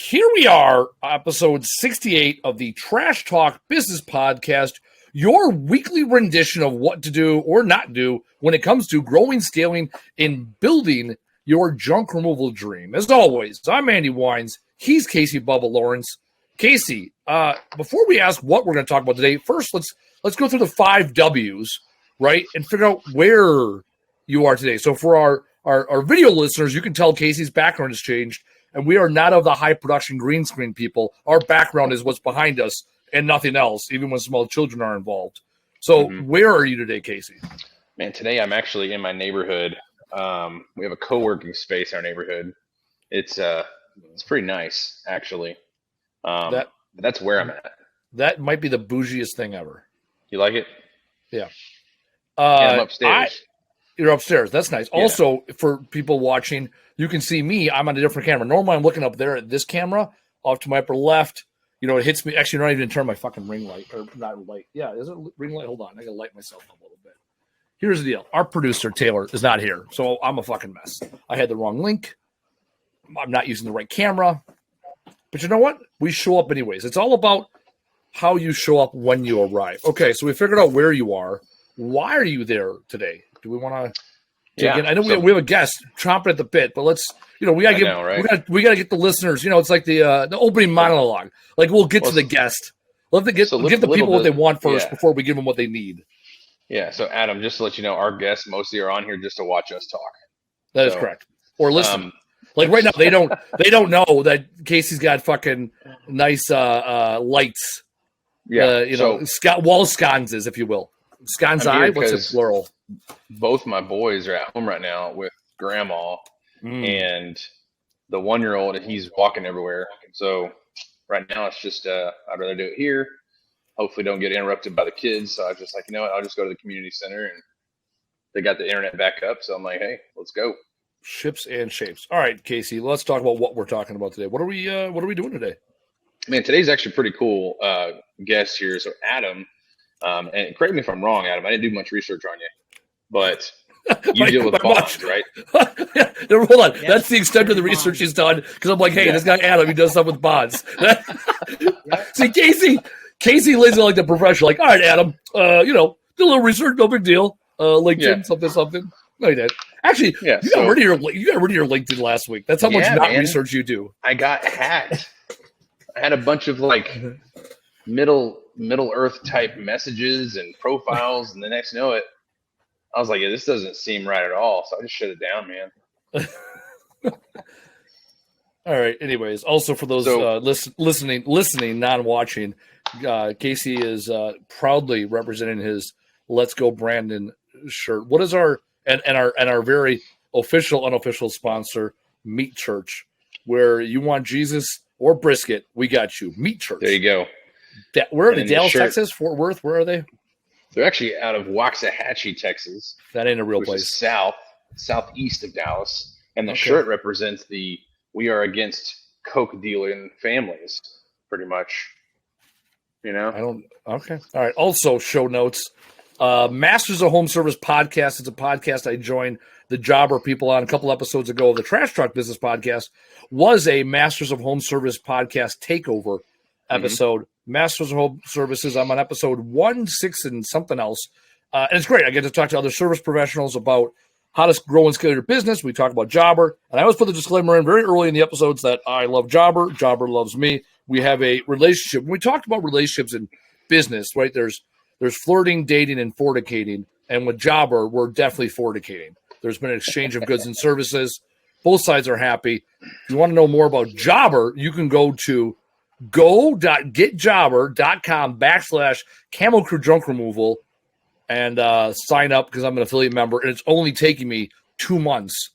here we are, episode 68 of the Trash Talk Business Podcast, your weekly rendition of what to do or not do when it comes to growing, scaling, and building your junk removal dream. As always, I'm Andy Weins. He's Casey Bubba Lawrence. Casey, before we ask what we're going to talk about today, first let's go through the 5 W's, right, and figure out where you are today. So for our video listeners, you can tell Casey's background has changed, and we are not of the high production green screen people. Our background is what's behind us and nothing else, even when small children are involved. So where are you today, Casey? Man, today I'm actually in my neighborhood. We have a co-working space in our neighborhood. It's pretty nice, actually. That's where I'm at. That might be the bougiest thing ever. You like it? Yeah. I'm upstairs. You're upstairs. That's nice. Yeah. Also, for people watching, you can see me. I'm on a different camera. Normally, I'm looking up there at this camera, off to my upper left. You know, it hits me. Actually, I'm not even turn my fucking ring light. Or not light. Yeah, is it ring light? Hold on. I got to light myself up a little bit. Here's the deal. Our producer, Taylor, is not here. So I'm a fucking mess. I had the wrong link. I'm not using the right camera. But you know what? We show up anyways. It's all about how you show up when you arrive. Okay, so we figured out where you are. Why are you there today? Do we want to? Yeah, I know we have a guest chomping at the bit, but let's. You know, we gotta get the listeners. You know, it's like the opening monologue. Like we'll get to the guest. We'll have to give the people what they want first before we give them what they need. Yeah. So Adam, just to let you know, our guests mostly are on here just to watch us talk. That is correct. Or listen. Like right now, they don't know that Casey's got fucking nice lights. Yeah. Wall sconces, if you will. Sconsi, what's the plural? Both my boys are at home right now with grandma, and the 1-year-old, he's walking everywhere. So right now it's just I'd rather do it here. Hopefully don't get interrupted by the kids. So I was just like, you know what, I'll just go to the community center, and they got the internet back up. So I'm like, hey, let's go. Ships and shapes. All right, Casey, let's talk about what we're talking about today. What are we doing today? Man, today's actually pretty cool guest here. So Adam, and correct me if I'm wrong, Adam, I didn't do much research on you, but you deal with bonds, right? Hold on. Yes, that's the extent of the research he's done, because I'm like, hey, this guy Adam, he does stuff with bonds. See, Casey lays it like the professional, like, all right, Adam, do a little research, no big deal. LinkedIn, something. No, you didn't. Actually, you got rid of your LinkedIn last week. That's how much research you do. I got hacked. I had a bunch of like Middle Earth type messages and profiles, and the next you know it, I was like, this doesn't seem right at all. So I just shut it down, man. All right. Anyways, also for those listening, non-watching, Casey is proudly representing his "Let's Go Brandon" shirt. What is our very official, unofficial sponsor, Meat Church, where you want Jesus or brisket, we got you. Meat Church. There you go. Where are they? Dallas, Texas, Fort Worth. Where are they? They're actually out of Waxahachie, Texas. That ain't a real place. Southeast of Dallas, and the shirt represents we are against coke dealing families, pretty much. You know. Okay. All right. Also, show notes. Masters of Home Service podcast. It's a podcast I joined the Jobber people on a couple episodes ago. The Trash Truck Business Podcast was a Masters of Home Service podcast takeover episode. Masters of Home Services. I'm on episode 1, 6, and something else. And it's great. I get to talk to other service professionals about how to grow and scale your business. We talk about Jobber. And I always put the disclaimer in very early in the episodes that I love Jobber. Jobber loves me. We have a relationship. When we talked about relationships in business, right, there's flirting, dating, and fornicating. And with Jobber, we're definitely fornicating. There's been an exchange of goods and services. Both sides are happy. If you want to know more about Jobber, you can go to go.getjobber.com/Camel Crew Junk Removal and sign up, because I'm an affiliate member. And it's only taking me 2 months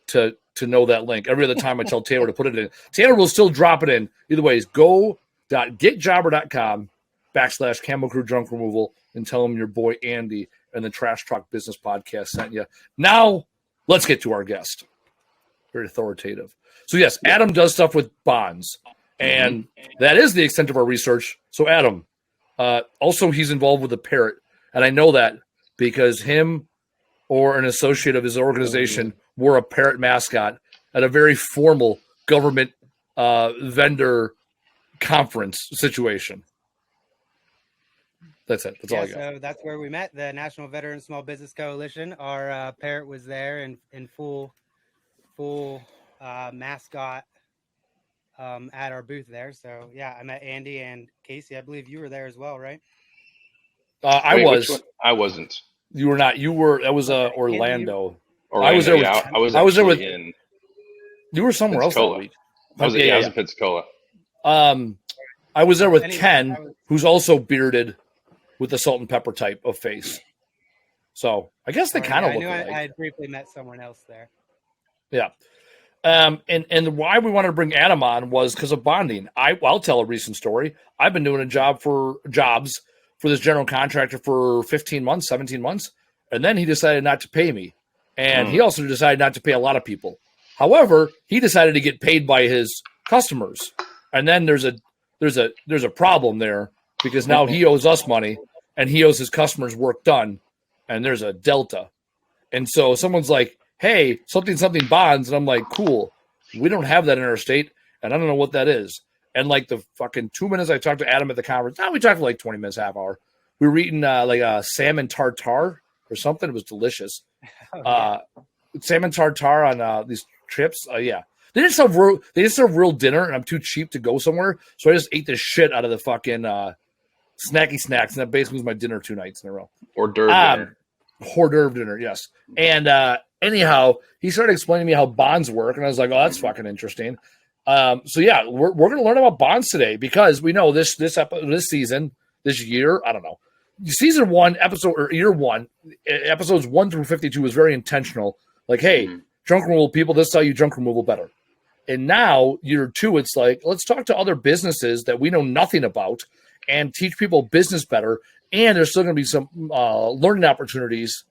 to know that link. Every other time I tell Taylor to put it in. Taylor will still drop it in. Either way, it's go.getjobber.com/Camel Crew Junk Removal and tell them your boy Andy and the Trash Truck Business Podcast sent you. Now, let's get to our guest. Very authoritative. So, yes, Adam does stuff with bonds, and that is the extent of our research. So, Adam, also he's involved with the Parrot, and I know that because him or an associate of his organization wore a Parrot mascot at a very formal government vendor conference situation. That's it. That's all I got. So that's where we met, the National Veteran Small Business Coalition. Our Parrot was there in full mascot at our booth there. So yeah, I met Andy and Casey. I believe you were there as well, right? I was. I wasn't. You were not. You were. That was Orlando. Orlando. I was there. Yeah, I was there with. In you were somewhere Pensacola. else that week. I was in Pensacola. I was there with Ken, who's also bearded, with the salt and pepper type of face. So I guess they kind of look alike. I had briefly met someone else there. Yeah. And why we wanted to bring Adam on was because of bonding. I'll tell a recent story. I've been doing jobs for this general contractor for 15 months, 17 months. And then he decided not to pay me. And he also decided not to pay a lot of people. However, he decided to get paid by his customers. And then there's a problem there because now he owes us money and he owes his customers work done. And there's a delta. And so someone's like, hey, something bonds. And I'm like, cool. We don't have that in our state. And I don't know what that is. And like the fucking 2 minutes I talked to Adam at the conference, we talked for like 20 minutes, half hour. We were eating like a salmon tartare or something. It was delicious. Salmon tartare on these trips. Yeah. They didn't serve real dinner, and I'm too cheap to go somewhere. So I just ate the shit out of the fucking snacky snacks. And that basically was my dinner 2 nights in a row. Hors d'oeuvre dinner, yes. And anyhow, he started explaining to me how bonds work, and I was like, oh, that's fucking interesting. So yeah, we're going to learn about bonds today because we know this season, this year, I don't know. Season 1, year 1, episodes 1 through 52 was very intentional. Like, hey, junk removal people, this is how you junk removal better. And now, year 2, it's like, let's talk to other businesses that we know nothing about and teach people business better. And there's still going to be some learning opportunities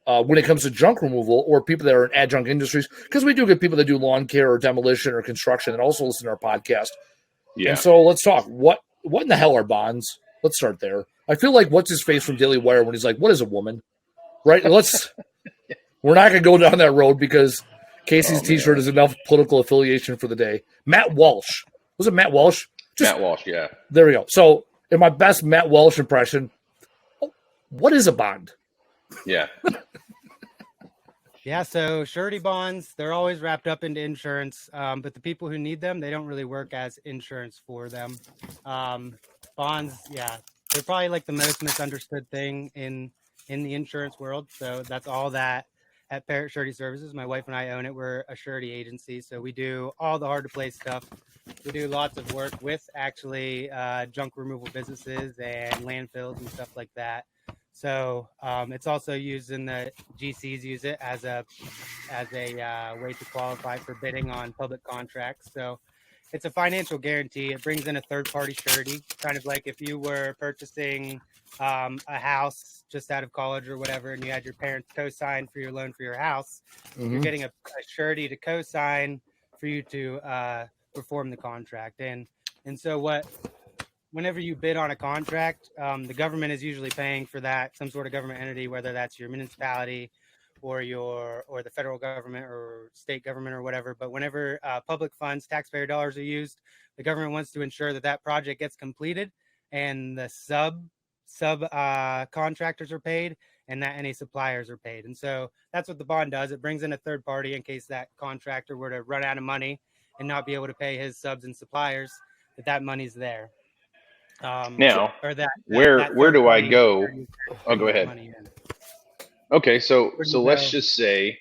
when it comes to junk removal or people that are in adjunct industries, because we do get people that do lawn care or demolition or construction and also listen to our podcast. Yeah. And so let's talk. What in the hell are bonds? Let's start there. I feel like what's his face from Daily Wire when he's like, what is a woman? Right? We're not going to go down that road because Casey's t-shirt is enough political affiliation for the day. Matt Walsh. Was it Matt Walsh? Matt Walsh, yeah. There we go. So in my best Matt Walsh impression, what is a bond? Yeah. Yeah, so surety bonds, they're always wrapped up into insurance, but the people who need them, they don't really work as insurance for them. Bonds, yeah, they're probably like the most misunderstood thing in the insurance world. So that's all that at Parrot Surety Services. My wife and I own it. We're a surety agency, so we do all the hard-to-place stuff. We do lots of work with actually junk removal businesses and landfills and stuff like that. So it's also used in the GCs use it as a way to qualify for bidding on public contracts. So it's a financial guarantee. It brings in a third-party surety, kind of like if you were purchasing a house just out of college or whatever, and you had your parents co-sign for your loan for your house. You're getting a surety to co-sign for you to perform the contract. And so whenever you bid on a contract, the government is usually paying for that, some sort of government entity, whether that's your municipality or the federal government or state government or whatever. But whenever public funds, taxpayer dollars are used, the government wants to ensure that project gets completed and the sub contractors are paid and that any suppliers are paid. And so that's what the bond does. It brings in a third party in case that contractor were to run out of money and not be able to pay his subs and suppliers, that money's there. Now, where do I go? Oh, go ahead. Okay, so let's just say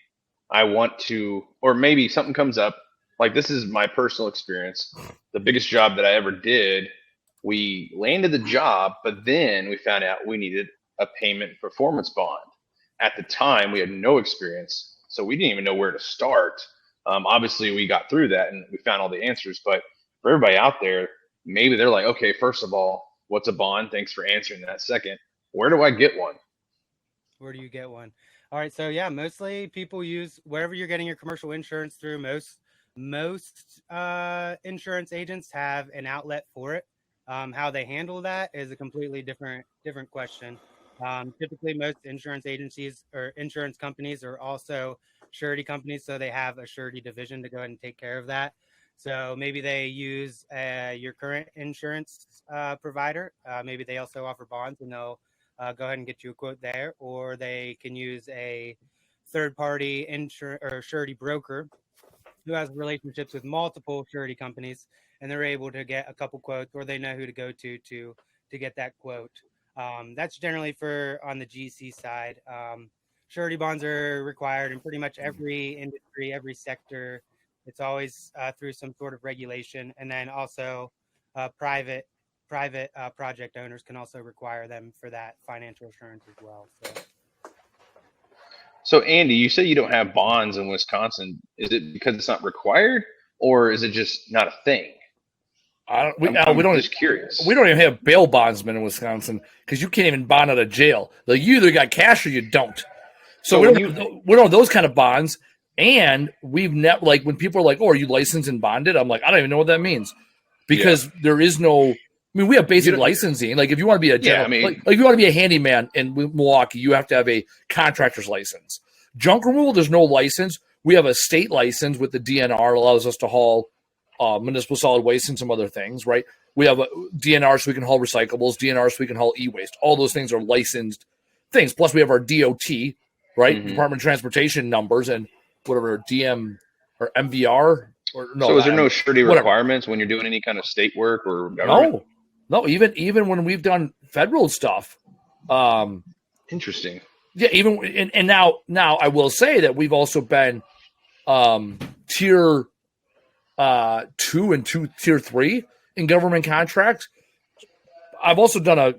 I want to, or maybe something comes up. Like, this is my personal experience. The biggest job that I ever did, we landed the job, but then we found out we needed a payment performance bond. At the time, we had no experience, so we didn't even know where to start. Obviously, we got through that and we found all the answers. But for everybody out there, maybe they're like, okay, first of all, what's a bond? Thanks for answering that. Second, where do I get one? Where do you get one? All right. So yeah, mostly people use wherever you're getting your commercial insurance through. Most insurance agents have an outlet for it. How they handle that is a completely different question. Typically, most insurance agencies or insurance companies are also surety companies, so they have a surety division to go ahead and take care of that. So maybe they use your current insurance provider. Maybe they also offer bonds, and they'll go ahead and get you a quote there. Or they can use a third-party insurance or surety broker who has relationships with multiple surety companies, and they're able to get a couple quotes, or they know who to go to get that quote. That's generally for on the GC side. Surety bonds are required in pretty much every industry, every sector. It's always through some sort of regulation, and then also private project owners can also require them for that financial assurance as well. So Andy, you say you don't have bonds in Wisconsin. Is it because it's not required, or is it just not a thing? We don't just curious. We don't even have bail bondsmen in Wisconsin because you can't even bond out of jail. Like you either got cash or you don't. So we don't have those kind of bonds. And we've never, like, when people are like, "Oh, are you licensed and bonded?" I'm like, I don't even know what that means because there is no. I mean, we have basic licensing. Like, if you want to be a general, like if you want to be a handyman in Milwaukee, you have to have a contractor's license. Junk removal, there's no license. We have a state license with the DNR, allows us to haul municipal solid waste and some other things, right? We have a DNR so we can haul recyclables, DNR so we can haul e-waste. All those things are licensed things. Plus, we have our DOT, right? Mm-hmm. Department of Transportation numbers and whatever DM or MVR or no. So is there no surety requirements when you're doing any kind of state work or government? No. Even when we've done federal stuff. Interesting. Yeah, even and now I will say that we've also been tier 2 and tier 3 in government contracts. I've also done a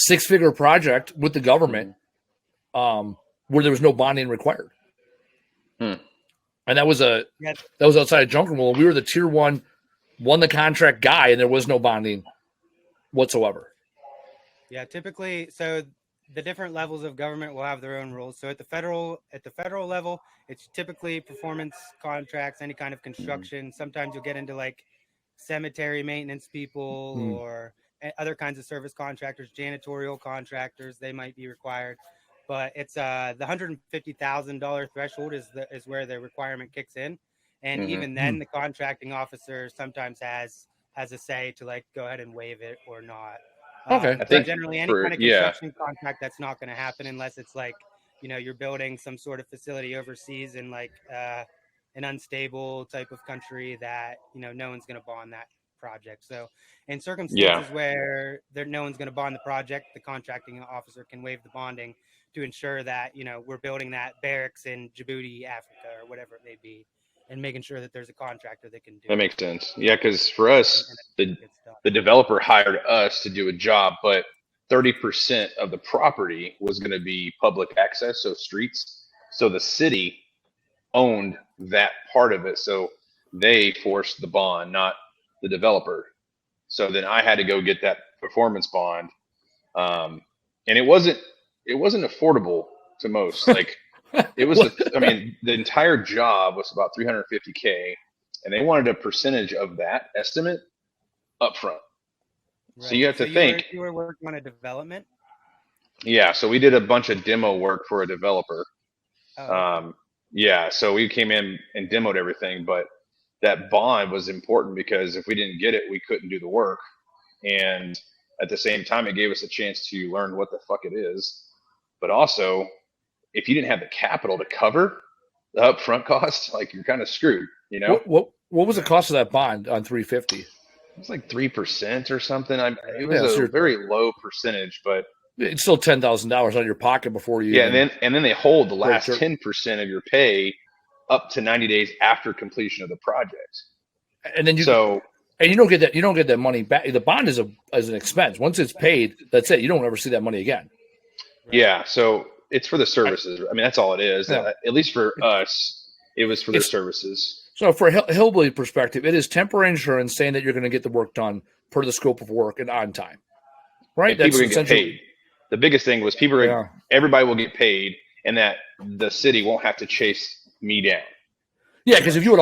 6-figure project with the government where there was no bonding required. And that was outside of junk removal. We were the tier 1, won the contract guy, and there was no bonding whatsoever. Yeah, typically, so the different levels of government will have their own rules. So at the federal level, it's typically performance contracts, any kind of construction. Sometimes you'll get into like cemetery maintenance people or other kinds of service contractors, janitorial contractors. They might be required. But it's the $150,000 threshold is where the requirement kicks in, and even then, the contracting officer sometimes has a say to like go ahead and waive it or not. Okay, I think generally any kind of construction contract, that's not going to happen unless it's like you're building some sort of facility overseas in like an unstable type of country that no one's going to bond that project. So in circumstances where no one's going to bond the project, the contracting officer can waive the bonding to ensure that we're building that barracks in Djibouti, Africa, or whatever it may be, and making sure that there's a contractor that can do that. Makes sense. Yeah, because for us, the developer hired us to do a job, but 30% of the property was going to be public access, so streets. So the city owned that part of it, so they forced the bond, not the developer. So then I had to go get that performance bond, and it wasn't affordable to most. Like it was, the entire job was about $350K, and they wanted a percentage of that estimate up front. Right. So you have to think. You were working on a development? Yeah. So we did a bunch of demo work for a developer. So we came in and demoed everything, but that bond was important because if we didn't get it, we couldn't do the work. And at the same time, it gave us a chance to learn what the fuck it is. But also, if you didn't have the capital to cover the upfront cost, like you're kind of screwed, What was the cost of that bond on 350? It's like 3% or something. It was a very low percentage, but it's still $10,000 out of your pocket before you. Yeah, and then they hold the last 10% of your pay up to 90 days after completion of the project. And then you don't get that. You don't get that money back. The bond is an expense. Once it's paid, that's it. You don't ever see that money again. Right. Yeah, so it's for the services. That's all it is. Yeah. At least for us, it was for the services. So for a hillbilly perspective, it is temporary insurance saying that you're going to get the work done per the scope of work and on time. Right? And people are going to get paid. The biggest thing was everybody will get paid, and that the city won't have to chase me down. Yeah, because if you would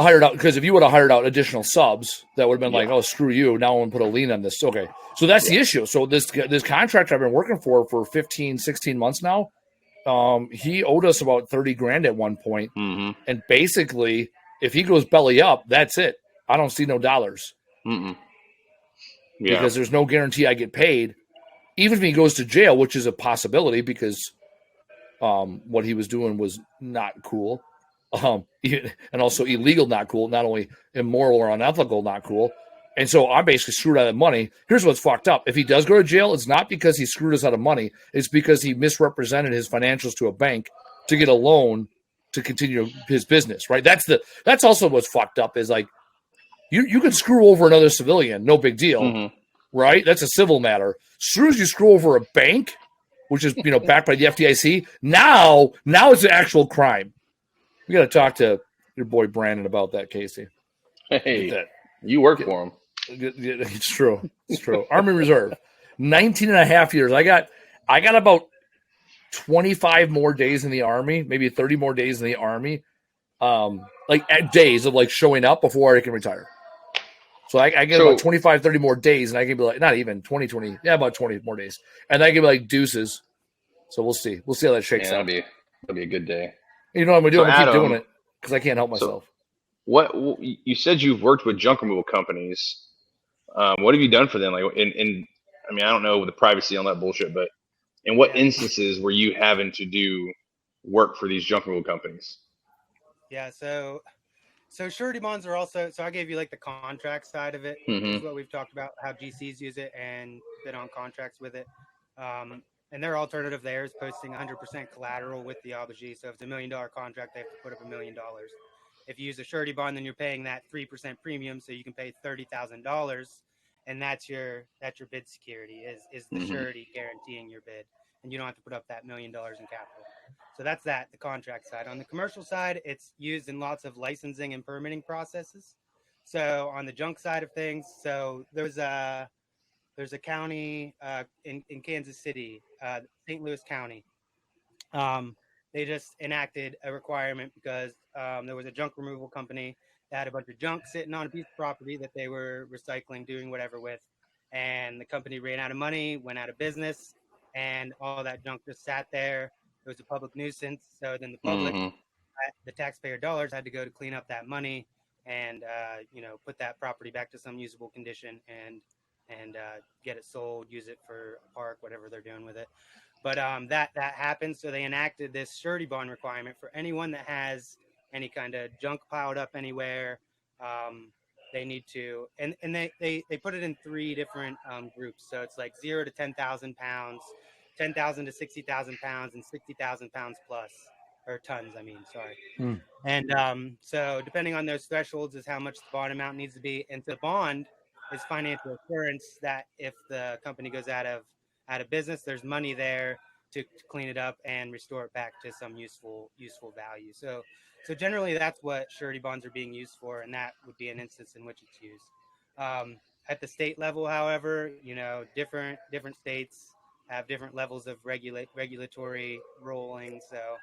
have hired out additional subs, that would have been like, oh, screw you. Now I'm going to put a lien on this. Okay. So that's the issue. So this contractor I've been working for 15, 16 months now, he owed us about $30,000 at one point. And basically If he goes belly up, that's it. I don't see no dollars. Yeah. Because there's no guarantee I get paid. Even if he goes to jail, which is a possibility because what he was doing was not cool. And also illegal, not cool, not only immoral or unethical, not cool. And so I'm basically screwed out of money. Here's what's fucked up. If he does go to jail, it's not because he screwed us out of money. It's because he misrepresented his financials to a bank to get a loan to continue his business, right? That's also what's fucked up is like you can screw over another civilian, no big deal, right? That's a civil matter. As soon as you screw over a bank, which is backed by the FDIC, now it's an actual crime. We got to talk to your boy Brandon about that, Casey. Hey, you work for him. It's true. It's true. Army Reserve, 19 and a half years. I got about 25 more days in the Army, maybe 30 more days in the Army, like at days of like showing up before I can retire. So I get about 25, 30 more days, and I can be like, not even 20, about 20 more days. And I can be like deuces. So we'll see. We'll see how that shakes out. That'll be a good day. You know what I'm going to do? I'm going to keep doing it because I can't help myself. What you said you've worked with junk removal companies. What have you done for them? Like, I mean, I don't know the privacy on that bullshit, but in what instances were you having to do work for these junk removal companies? Yeah, so surety bonds are also, so I gave you like the contract side of it, is what we've talked about, how GCs use it and bid on contracts with it. And their alternative there is posting 100% collateral with the obligee. So if it's $1 million contract, they have to put up $1 million. If you use a surety bond, then you're paying that 3% premium, so you can pay $30,000, and that's your bid security is the surety guaranteeing your bid, and you don't have to put up that $1 million in capital. So that's the contract side. On the commercial side, it's used in lots of licensing and permitting processes. So on the junk side of things, so there's a county in Kansas City, St. Louis County. They just enacted a requirement because there was a junk removal company that had a bunch of junk sitting on a piece of property that they were recycling, doing whatever with. And the company ran out of money, went out of business, and all that junk just sat there. It was a public nuisance. So then the public, the taxpayer dollars, had to go to clean up that money and put that property back to some usable condition and get it sold, use it for a park, whatever they're doing with it. But that happened, so they enacted this surety bond requirement for anyone that has any kind of junk piled up anywhere. They need to, and they put it in 3 different groups. So it's like 0 to 10,000 pounds, 10,000 to 60,000 pounds, and 60,000 pounds plus, or tons. I mean, sorry. And so depending on those thresholds is how much the bond amount needs to be. And the bond is financial assurance that if the company goes out of business, there's money there to clean it up and restore it back to some useful value. So generally that's what surety bonds are being used for, and that would be an instance in which it's used. At the state level, however, different states have different levels of regulatory rolling. So,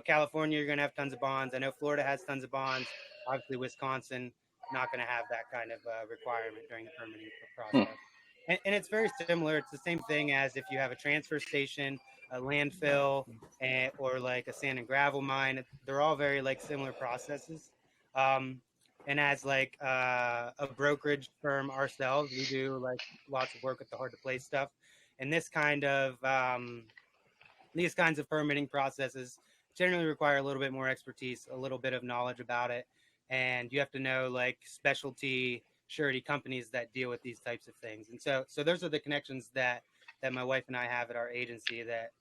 California, you're going to have tons of bonds. I know Florida has tons of bonds. Obviously, Wisconsin, not going to have that kind of requirement during the permitting process. And it's very similar. It's the same thing as if you have a transfer station, a landfill, or like a sand and gravel mine. They're all very like similar processes. And as like a brokerage firm ourselves, we do like lots of work with the hard to place stuff. And these kinds of permitting processes generally require a little bit more expertise, a little bit of knowledge about it. And you have to know like specialty surety companies that deal with these types of things. And so those are the connections that my wife and I have at our agency that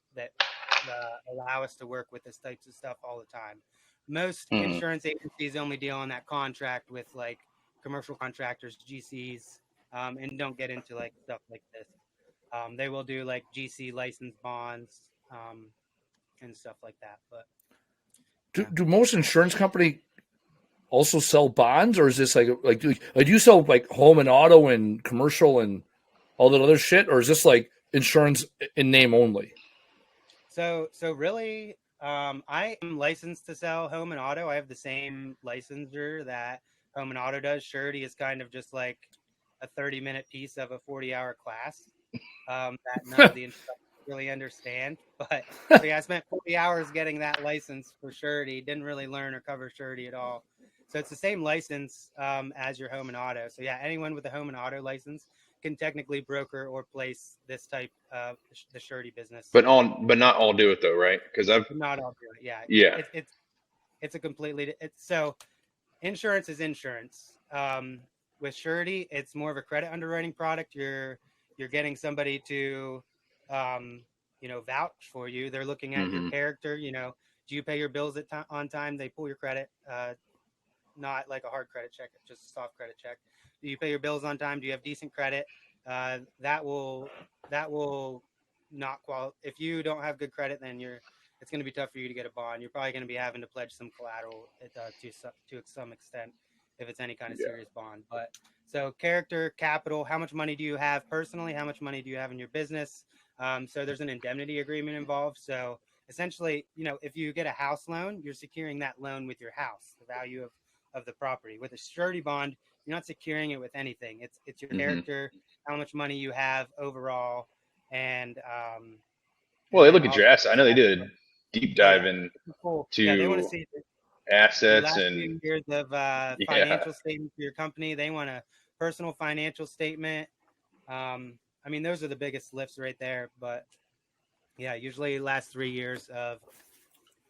allow us to work with this types of stuff all the time. Most insurance agencies only deal on that contract with like commercial contractors, GCs, and don't get into like stuff like this. They will do like GC license bonds and stuff like that. But do most insurance company also sell bonds, or is this like do you sell like home and auto and commercial and all that other shit, or is this like insurance in name only? So really, I am licensed to sell home and auto. I have the same licensure that home and auto does. Surety is kind of just like a 30-minute piece of a 40-hour class that none of the instructors really understand. But so yeah, I spent 40 hours getting that license for surety. Didn't really learn or cover surety at all. So it's the same license as your home and auto. So yeah, anyone with a home and auto license can technically broker or place this type of the surety business. But not all do it though, right? Because Not all do it. Yeah. Yeah. It's a completely so insurance is insurance. With surety, it's more of a credit underwriting product. You're getting somebody to vouch for you. They're looking at your character. Do you pay your bills on time? They pull your credit. Not like a hard credit check, just a soft credit check. Do you pay your bills on time? Do you have decent credit? That will not qualify. If you don't have good credit, then it's going to be tough for you to get a bond. You're probably going to be having to pledge some collateral to some extent if it's any kind of serious bond. But so character, capital, how much money do you have personally? How much money do you have in your business? So there's an indemnity agreement involved. So essentially, if you get a house loan, you're securing that loan with your house, the value of the property. With a surety bond, you're not securing it with anything. It's your character, how much money you have overall, and well, they look at your assets. I know they did a deep dive in they want to see assets the last and few years of financial statement for your company. They want a personal financial statement. I mean, those are the biggest lifts right there. But yeah, usually last 3 years of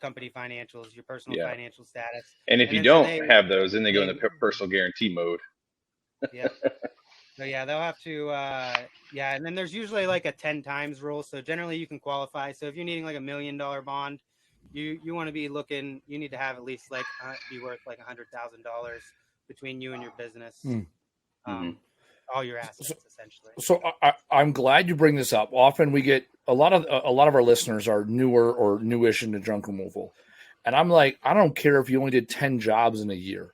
company financials, your personal financial status. And if you don't have those, then they go into personal guarantee mode. Yeah. So yeah, they'll have to and then there's usually like a 10 times rule. So generally you can qualify. So if you're needing like $1 million bond, you want to be looking, you need to have at least like be worth like $100,000 between you and your business. All your assets essentially. So I'm glad you bring this up. Often we get a lot of our listeners are newer or newish into junk removal. And I'm like, I don't care if you only did 10 jobs in a year.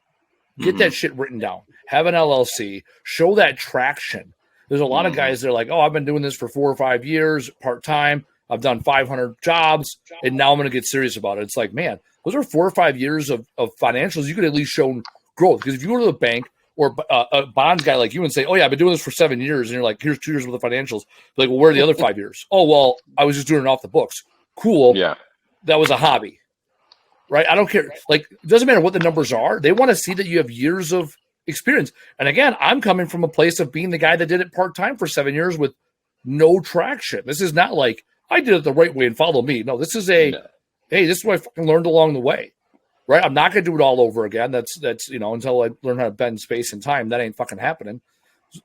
Get that shit written down. Have an LLC. Show that traction. There's a lot of guys that are like, oh, I've been doing this for 4 or 5 years, part-time. I've done 500 jobs, and now I'm going to get serious about it. It's like, man, those are 4 or 5 years of financials. You could at least show growth. Because if you go to the bank or a bonds guy like you and say, oh, yeah, I've been doing this for 7 years, and you're like, here's 2 years worth of financials. Like, well, where are the other 5 years? Oh, well, I was just doing it off the books. Cool. Yeah. That was a hobby. Right? I don't care. Like, it doesn't matter what the numbers are. They want to see that you have years of experience. And again, I'm coming from a place of being the guy that did it part-time for 7 years with no traction. This is not like I did it the right way and follow me. No, this is hey, this is what I fucking learned along the way. Right? I'm not going to do it all over again. That's until I learn how to bend space and time, that ain't fucking happening.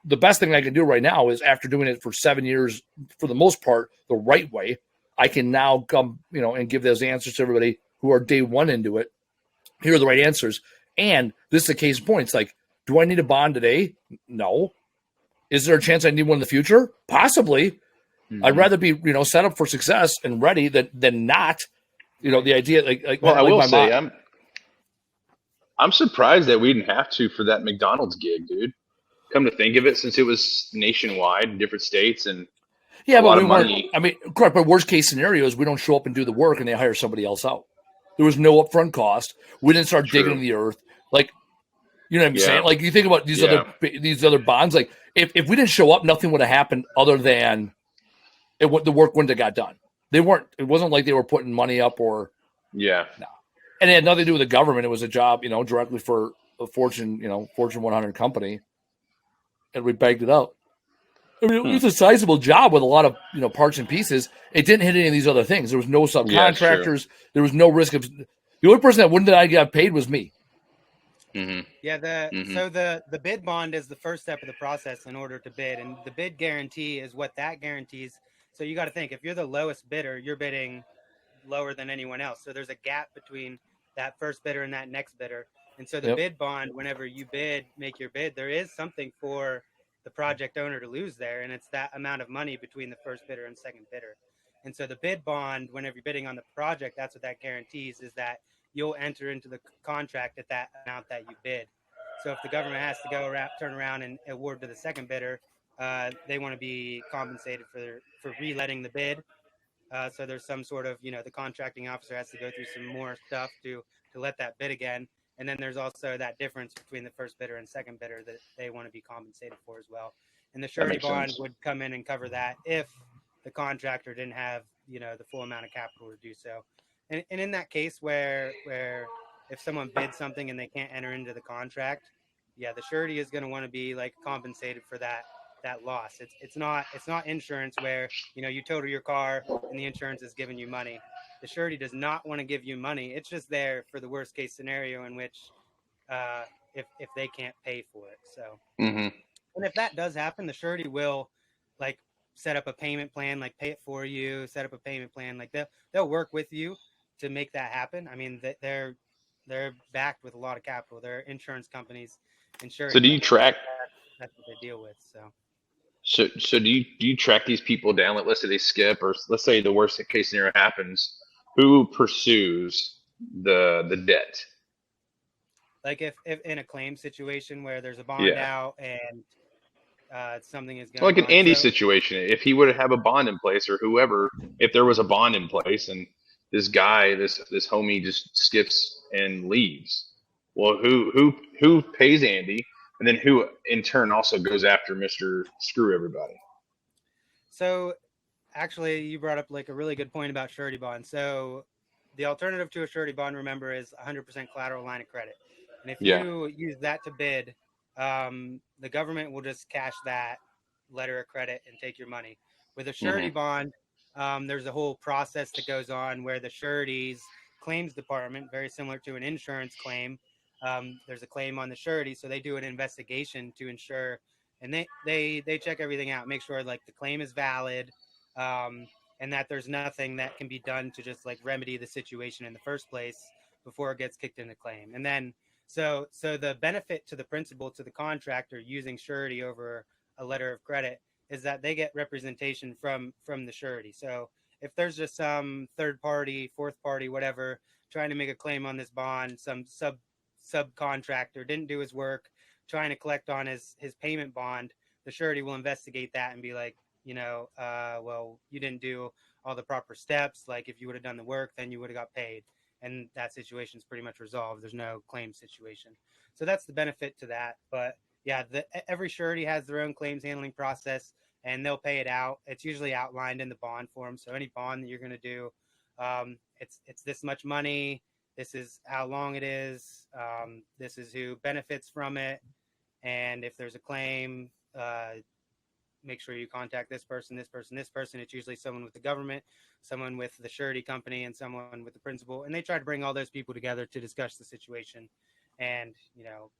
The best thing I can do right now is after doing it for 7 years, for the most part, the right way, I can now come, and give those answers to everybody who are day one into it. Here are the right answers. And this is a case in point. It's like, do I need a bond today? No. Is there a chance I need one in the future? Possibly. I'd rather be, set up for success and ready than not. The idea I will say, I'm surprised that we didn't have to for that McDonald's gig, dude. Come to think of it, since it was nationwide in different states and a lot of money. I mean, correct. But worst case scenario is we don't show up and do the work and they hire somebody else out. There was no upfront cost. We didn't start digging in the earth. Like, you know what I'm saying? Like, you think about these other bonds. Like, if we didn't show up, nothing would have happened other than the work wouldn't have got done. They weren't. It wasn't like they were putting money up or no. And it had nothing to do with the government. It was a job, directly for a Fortune 100 company, and we bagged it out. I mean, it was a sizable job with a lot of parts and pieces. It didn't hit any of these other things. There was no subcontractors. There was no risk of. The only person that wouldn't have got paid was me. Yeah. So the bid bond is the first step of the process in order to bid, and the bid guarantee is what that guarantees. So you got to think, if you're the lowest bidder, you're bidding lower than anyone else. So there's a gap between that first bidder and that next bidder. And so the bid bond, whenever you make your bid, there is something for the project owner to lose there, and it's that amount of money between the first bidder and second bidder. And so the bid bond, whenever you're bidding on the project, that's what that guarantees, is that you'll enter into the contract at that amount that you bid. So if the government has to turn around and award to the second bidder, they want to be compensated for reletting the bid. So there's some sort of, the contracting officer has to go through some more stuff to let that bid again. And then there's also that difference between the first bidder and second bidder that they want to be compensated for as well. And the surety bond would come in and cover that if the contractor didn't have, the full amount of capital to do so. And in that case where if someone bids something and they can't enter into the contract, yeah, the surety is going to want to be like compensated for that loss. It's not insurance where, you know, you total your car and the insurance is giving you money. The surety does not want to give you money. It's just there for the worst case scenario in which if they can't pay for it. So, Mm-hmm. and if that does happen, the surety will like set up a payment plan, like pay it for you, set up a payment plan. Like they'll work with you to make that happen. I mean, they're backed with a lot of capital. They're insurance companies, insurance. So do you track? That's what they deal with. So do you track these people down? Like, let's say they skip, or let's say the worst case scenario happens. Who pursues the debt? Like if in a claim situation where there's a bond out and something is going Like an on. Andy situation, if he would have a bond in place, or whoever, if there was a bond in place, and this guy, this homie, just skips and leaves, well, who pays Andy, and then who in turn also goes after Mr. Screw Everybody? So, actually, you brought up like a really good point about surety bond. So, the alternative to a surety bond, remember, is 100% collateral line of credit. And if you use that to bid, the government will just cash that letter of credit and take your money. With a surety bond, there's a whole process that goes on where the surety's claims department, very similar to an insurance claim, there's a claim on the surety, so they do an investigation to ensure, and they check everything out, make sure like the claim is valid, and that there's nothing that can be done to just like remedy the situation in the first place before it gets kicked into claim. And then so the benefit to the principal, to the contractor using surety over a letter of credit, is that they get representation from the surety. So if there's just some third party, fourth party, whatever, trying to make a claim on this bond, some subcontractor didn't do his work, trying to collect on his payment bond, the surety will investigate that and be like, you know, well, you didn't do all the proper steps. Like if you would have done the work, then you would have got paid. And that situation is pretty much resolved. There's no claim situation. So that's the benefit to that. But yeah, every surety has their own claims handling process, and they'll pay it out. It's usually outlined in the bond form. So any bond that you're going to do, it's this much money. This is how long it is. This is who benefits from it. And if there's a claim, make sure you contact this person, this person, this person. It's usually someone with the government, someone with the surety company, and someone with the principal. And they try to bring all those people together to discuss the situation and, you know,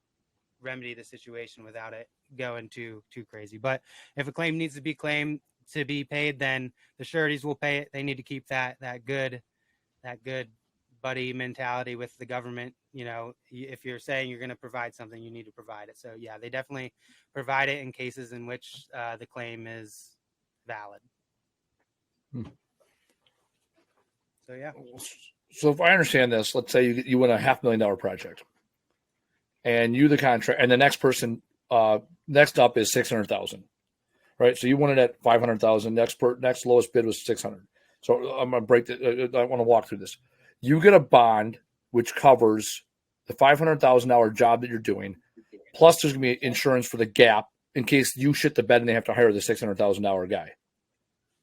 remedy the situation without it going too crazy. But if a claim needs to be claimed to be paid, then the sureties will pay it. They need to keep that good buddy mentality with the government. You know, if you're saying you're going to provide something, you need to provide it. So yeah, they definitely provide it in cases in which the claim is valid. So yeah. So if I understand this, let's say you win a $500,000 project, and you the contract, and the next person next up is 600,000, right? So you won it at 500,000. Next lowest bid was 600. So I'm gonna break it. I want to walk through this. You get a bond which covers the $500,000 job that you're doing, plus there's gonna be insurance for the gap in case you shit the bed and they have to hire the $600,000 guy.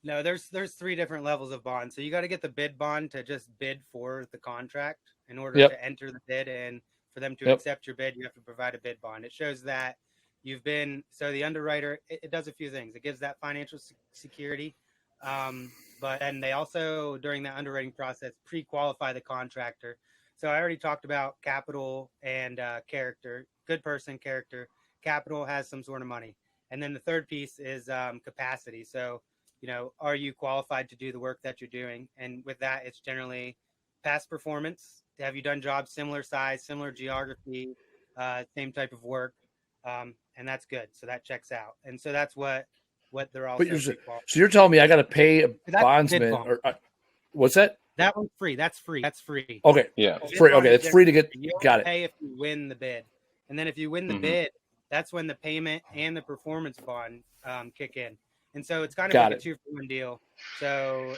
No, there's 3 different levels of bond. So you got to get the bid bond to just bid for the contract in order to enter the bid, and for them to accept your bid, you have to provide a bid bond. It shows that you've been, so the underwriter, it does a few things. It gives that financial security, but and they also, during that underwriting process, pre-qualify the contractor. So I already talked about capital and character. Good person, character. Capital has some sort of money. And then the third piece is capacity. So, you know, are you qualified to do the work that you're doing? And with that, it's generally past performance. Have you done jobs similar size, similar geography, same type of work? And that's good. So that checks out. And so that's what they're also. So you're telling me I got to pay a bondsman or what's that? That one's free. That's free. That's free. Okay. Yeah. Free. Okay. It's free to get. Got it. Pay if you win the bid, and then if you win the bid, that's when the payment and the performance bond kick in. And so it's kind of like a 2-for-1 deal. So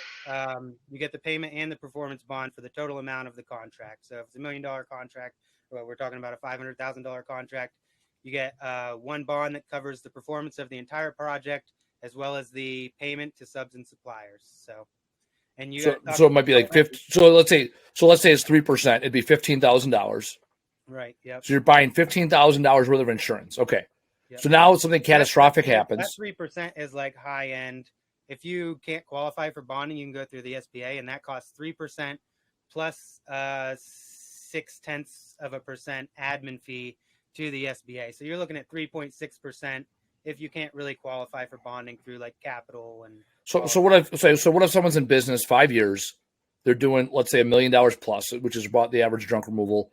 you get the payment and the performance bond for the total amount of the contract. So if it's $1 million contract, well, we're talking about a $500,000 contract, you get one bond that covers the performance of the entire project, as well as the payment to subs and suppliers. So, And you so it might be like 50. So let's say it's 3%. It'd be $15,000. Right. Yep. So you're buying $15,000 worth of insurance. Okay. Yep. So now something catastrophic happens. That 3% is like high end. If you can't qualify for bonding, you can go through the SBA, and that costs 3% plus 0.6% admin fee to the SBA. So you're looking at 3.6% if you can't really qualify for bonding through like capital and. So what if someone's in business 5 years, they're doing, let's say, $1 million plus, which is about the average junk removal.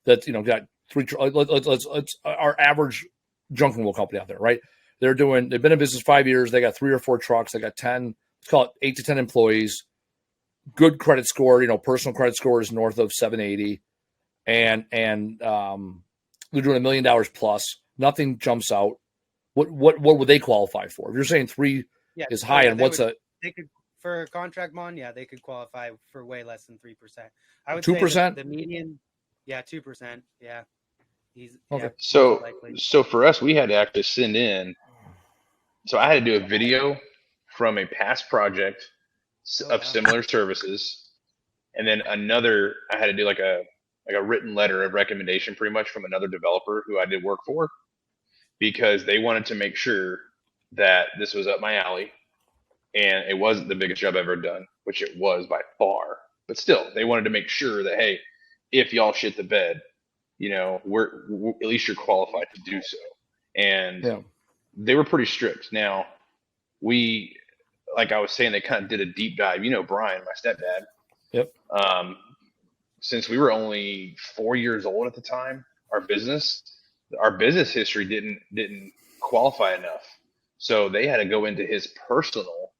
That got three. Let's our average junk removal company out there, right? They've been in business 5 years. They got 3 or 4 trucks. They got 10. Let's call it 8 to 10 employees. Good credit score. Personal credit score is north of 780, and they're doing $1 million plus. Nothing jumps out. What would they qualify for? If you're saying 3 is high, and they could for a contract bond? Yeah, they could qualify for way less than 3%. I would 2%. Say the median. Yeah, 2%. Yeah. Okay. So for us, we had to actually send in. So I had to do a video from a past project of similar services, and then I had to do like a written letter of recommendation, pretty much, from another developer who I did work for, because they wanted to make sure that this was up my alley, and it wasn't the biggest job I've ever done, which it was by far. But still, they wanted to make sure that, hey, if y'all shit the bed, we're at least you're qualified to do so. And they were pretty strict. Now, we, like I was saying, they kind of did a deep dive. Brian, my stepdad. Yep. Since we were only 4 years old at the time, our business history didn't qualify enough. So they had to go into his personal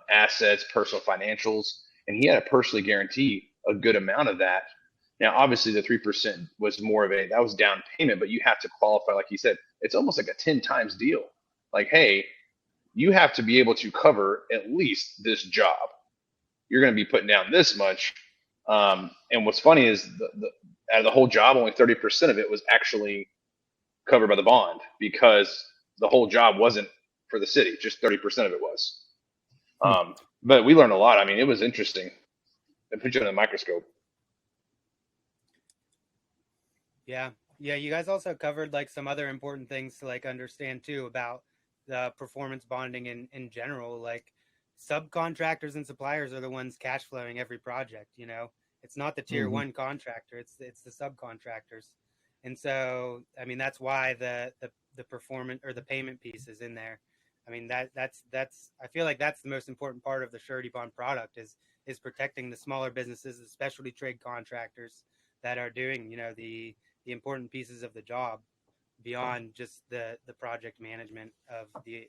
assets, personal financials, and he had to personally guarantee a good amount of that. Now, obviously, the 3% was more of that was down payment, but you have to qualify, like you said. It's almost like a 10 times deal. Like, hey, you have to be able to cover at least this job. You're going to be putting down this much. And what's funny is out of the whole job, only 30% of it was actually covered by the bond, because the whole job wasn't for the city. Just 30% of it was. But we learned a lot. I mean, it was interesting. They put you in a microscope. Yeah. You guys also covered like some other important things to like understand too about the performance bonding in general. Like subcontractors and suppliers are the ones cash flowing every project. It's not the tier one contractor. It's the subcontractors. And so, I mean, that's why the performance or the payment piece is in there. I mean, that's I feel like that's the most important part of the surety bond product is protecting the smaller businesses, the specialty trade contractors that are doing, the important pieces of the job beyond just the project management of the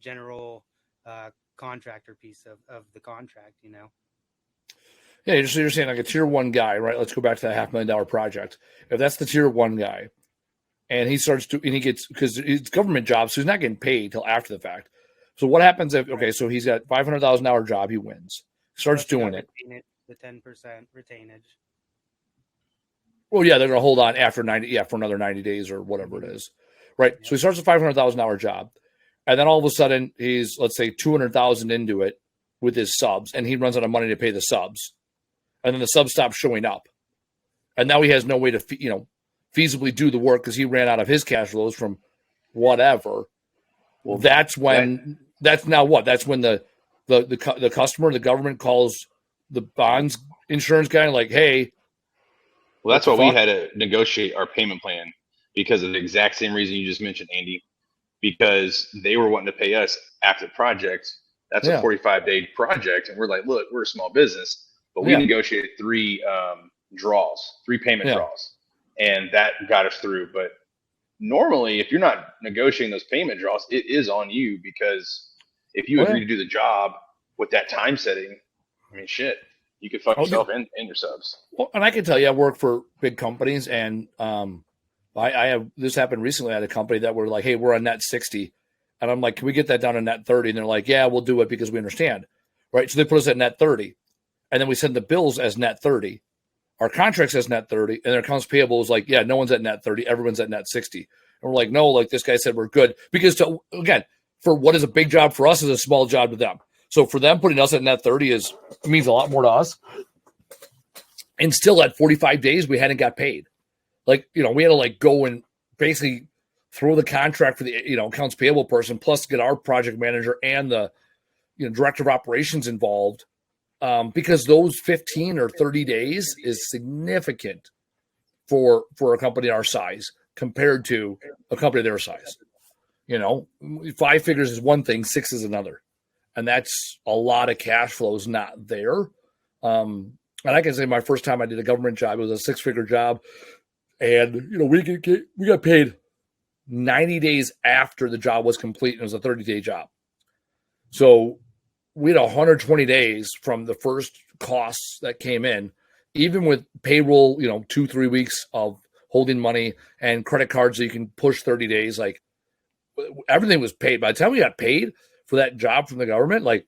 general contractor piece of the contract, Yeah, you're saying like a tier one guy, right? Let's go back to that $500,000 project. If that's the tier one guy, and he starts to, and he gets, because it's government job, so he's not getting paid till after the fact. So what happens if, so he's got $500,000 job, he wins, starts doing it. The 10% retainage. Well, yeah, they're going to hold on after 90, for another 90 days or whatever it is, right? Yeah. So he starts a $500,000 job, and then all of a sudden he's, let's say, $200,000 into it with his subs, and he runs out of money to pay the subs, and then the subs stop showing up, and now he has no way to, feasibly do the work because he ran out of his cash flows from whatever. Well, that's when that's now what? That's when the customer, the government calls the bonds insurance guy like, hey. Well, that's why we had to negotiate our payment plan, because of the exact same reason you just mentioned, Andy, because they were wanting to pay us after the project. That's a 45-day project. And we're like, look, we're a small business, but we negotiated 3 payment draws, and that got us through. But normally, if you're not negotiating those payment draws, it is on you, because if you agree to do the job with that time setting, I mean, shit. You could fuck yourself and your subs. Well, and I can tell you, I work for big companies, and I have this happened recently at a company that we're like, hey, we're on net 60. And I'm like, can we get that down to net 30? And they're like, yeah, we'll do it because we understand. Right. So they put us at net 30. And then we send the bills as net 30. Our contract says net 30. And their accounts payable is like, yeah, no one's at net 30. Everyone's at net 60. And we're like, no, like this guy said we're good. Because again, for what is a big job for us is a small job to them. So for them putting us at net 30 means a lot more to us. And still at 45 days, we hadn't got paid. Like, we had to like go and basically throw the contract for the, accounts payable person, plus get our project manager and the, director of operations involved. Because those 15 or 30 days is significant for a company our size compared to a company their size. 5 figures is one thing, 6 is another. And that's a lot of cash flows not there. And I can say my first time I did a government job, it was a 6-figure job. And, we got paid 90 days after the job was complete. And it was a 30-day job. So we had 120 days from the first costs that came in, even with payroll, 2-3 weeks of holding money and credit cards so you can push 30 days. Like everything was paid. By the time we got paid for that job from the government, like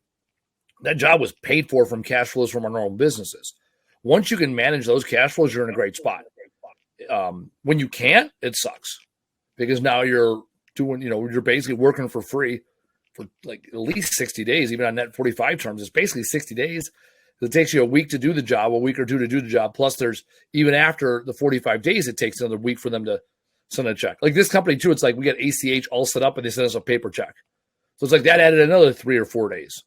that job was paid for from cash flows from our normal businesses. Once you can manage those cash flows, you're in a great spot. When you can't, it sucks because now you're doing, you're basically working for free for like at least 60 days, even on net 45 terms. It's basically 60 days. It takes you a week to do the job, a week or two to do the job. Plus there's even after the 45 days, it takes another week for them to send a check. Like this company too, it's like we got ACH all set up and they send us a paper check. So it's like that added another 3 or 4 days,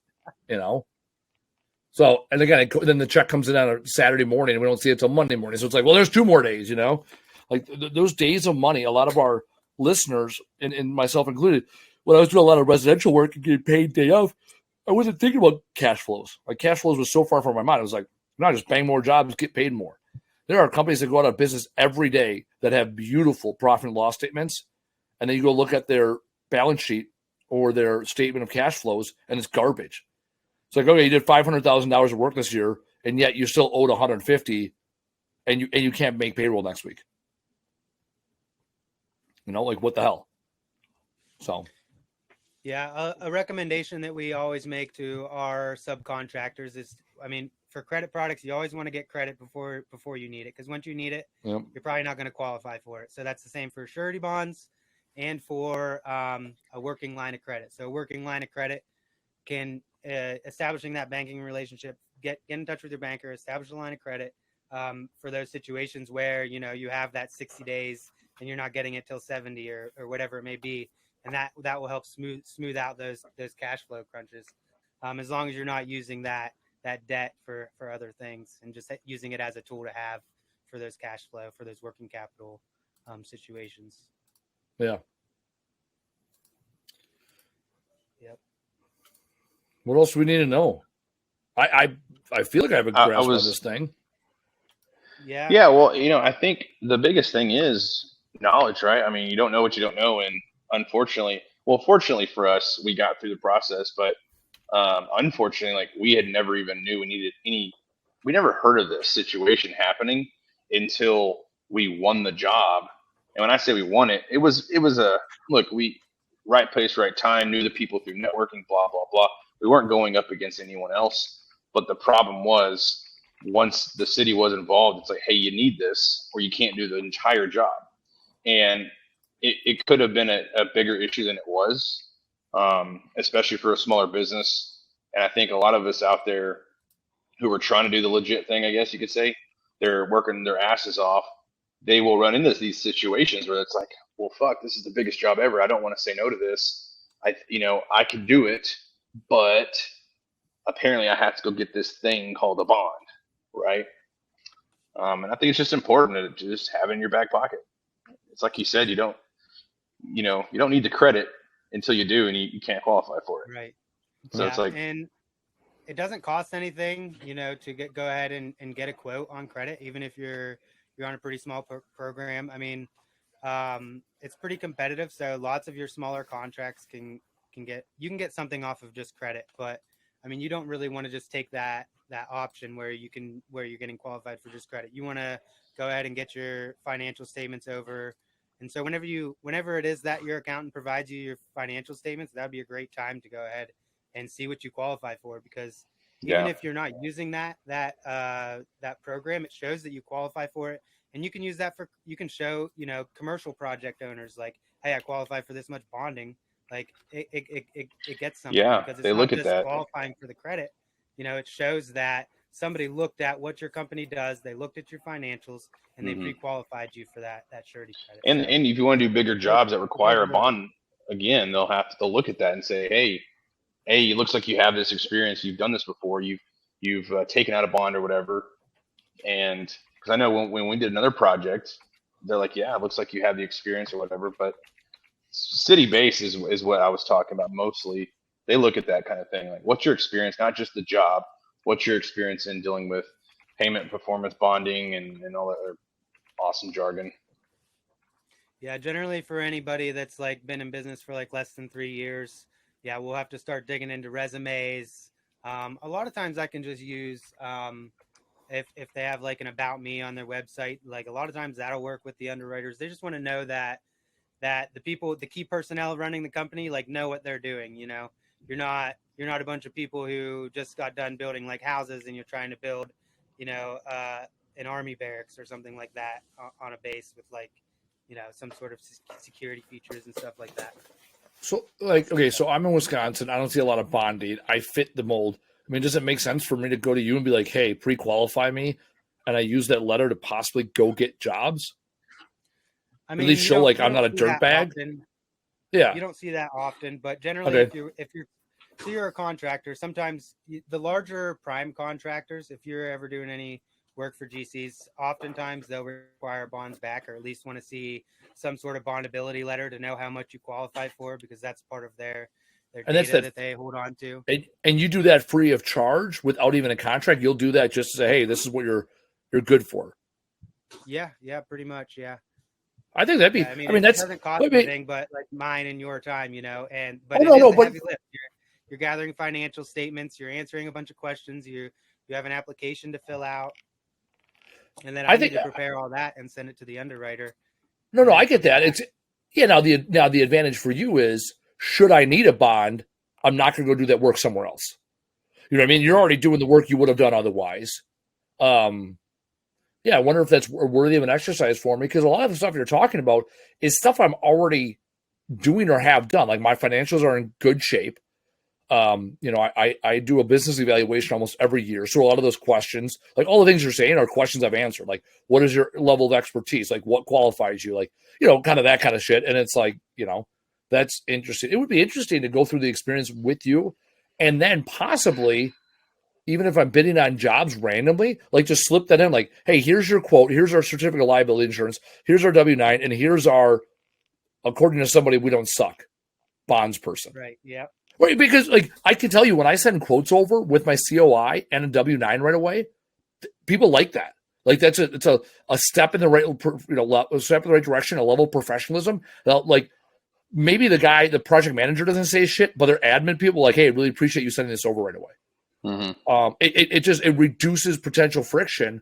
So, and again, then the check comes in on a Saturday morning and we don't see it till Monday morning. So it's like, well, there's 2 more days, like those days of money. A lot of our listeners and myself included, when I was doing a lot of residential work and getting paid day of, I wasn't thinking about cash flows. Like cash flows was so far from my mind. I was like, no, just bang more jobs, get paid more. There are companies that go out of business every day that have beautiful profit and loss statements. And then you go look at their balance sheet or their statement of cash flows and it's garbage. It's like, okay, you did $500,000 of work this year and yet you still owed 150 and you can't make payroll next week. Like what the hell? So. Yeah, a recommendation that we always make to our subcontractors is, for credit products, you always want to get credit before you need it, because once you need it, You're probably not going to qualify for it. So that's the same for surety bonds and for a working line of credit. So a working line of credit can establishing that banking relationship, get in touch with your banker, establish a line of credit for those situations where you have that 60 days and you're not getting it till 70 or whatever it may be. And that will help smooth out those cash flow crunches, as long as you're not using that debt for other things and just using it as a tool to have for those cash flow, for those working capital situations. Yeah. Yep. What else do we need to know? I feel like I have a grasp on this thing. Yeah. Yeah. Well, I think the biggest thing is knowledge, right? you don't know what you don't know, and fortunately for us, we got through the process, but unfortunately, like we had never even knew we needed we never heard of this situation happening until we won the job. And when I say we won it, it was we right place, right time, knew the people through networking, blah, blah, blah. We weren't going up against anyone else. But the problem was once the city was involved, it's like, hey, you need this or you can't do the entire job. And it could have been a bigger issue than it was, especially for a smaller business. And I think a lot of us out there who are trying to do the legit thing, I guess you could say, they're working their asses off. They will run into these situations where it's like, well, fuck, this is the biggest job ever. I don't want to say no to this. I could do it, but apparently I have to go get this thing called a bond, right? And I think it's just important to just have it in your back pocket. It's like you said, you don't need the credit until you do, and you can't qualify for it. Right. So it's like, and it doesn't cost anything, to go ahead and get a quote on credit, even if you're on a pretty small program. It's pretty competitive. So lots of your smaller contracts can get something off of just credit, but you don't really want to just take that option where you're getting qualified for just credit. You want to go ahead and get your financial statements over. And so whenever it is that your accountant provides you your financial statements, that'd be a great time to go ahead and see what you qualify for, because even if you're not using that program, it shows that you qualify for it. And you can use that you can show, commercial project owners like, hey, I qualify for this much bonding. like it gets something Yeah, because it's they not look at just that. qualifying for the credit. It shows that somebody looked at what your company does, they looked at your financials, and they pre-qualified you for that surety credit. And if you want to do bigger jobs that require a work. bond, again, they'll look at that and say, hey, it looks like you have this experience. You've done this before. You've taken out a bond or whatever. And because I know when we did another project, they're like, yeah, it looks like you have the experience or whatever. But city base is what I was talking about mostly. They look at that kind of thing. Like, what's your experience? Not just the job. What's your experience in dealing with payment performance bonding and all that other awesome jargon? Yeah, generally for anybody that's like been in business for like less than 3 years, yeah, we'll have to start digging into resumes. A lot of times I can just use if they have like an about me on their website, like a lot of times that'll work with the underwriters. They just want to know that the key personnel running the company, like, know what they're doing. You're not a bunch of people who just got done building like houses and you're trying to build, an army barracks or something like that on a base with like, some sort of security features and stuff like that. So, like, okay, so I'm in Wisconsin. I don't see a lot of bonding. I fit the mold. I mean, does it make sense for me to go to you and be like, hey, pre-qualify me, and I use that letter to possibly go get jobs? I mean, really show like I'm not a dirtbag. Yeah, you don't see that often, but generally, okay. if you're a contractor, sometimes the larger prime contractors, if you're ever doing any work for GCs, oftentimes they'll require bonds back, or at least want to see some sort of bondability letter to know how much you qualify for, because that's part of their data that they hold on to. And you do that free of charge without even a contract. You'll do that just to say, hey, this is what you're good for. Yeah, pretty much. Yeah. I think that'd be. Yeah, it that's doesn't cost anything, but like mine and your time, and but heavy lift. You're gathering financial statements, you're answering a bunch of questions, you have an application to fill out, and then I need to prepare all that and send it to the underwriter. No, I get that. It's now the advantage for you is, should I need a bond, I'm not going to go do that work somewhere else. You know what I mean? You're already doing the work you would have done otherwise. Yeah, I wonder if that's worthy of an exercise for me, because a lot of the stuff you're talking about is stuff I'm already doing or have done. Like, my financials are in good shape. I do a business evaluation almost every year. So a lot of those questions, like all the things you're saying, are questions I've answered. Like, what is your level of expertise? Like, what qualifies you? Like, kind of that kind of shit. And it's like, that's interesting. It would be interesting to go through the experience with you, and then possibly, even if I'm bidding on jobs randomly, like, just slip that in, like, hey, here's your quote, here's our certificate of liability insurance, here's our W-9, and here's our, according to somebody we don't suck, bonds person. Right, yeah. Right, because, like, I can tell you, when I send quotes over with my COI and a W-9 right away, people like that. Like, it's a step in the right, a step in the right direction, a level of professionalism. Like, maybe the project manager doesn't say shit, but their admin people are like, hey, I really appreciate you sending this over right away. Mm-hmm. It reduces potential friction.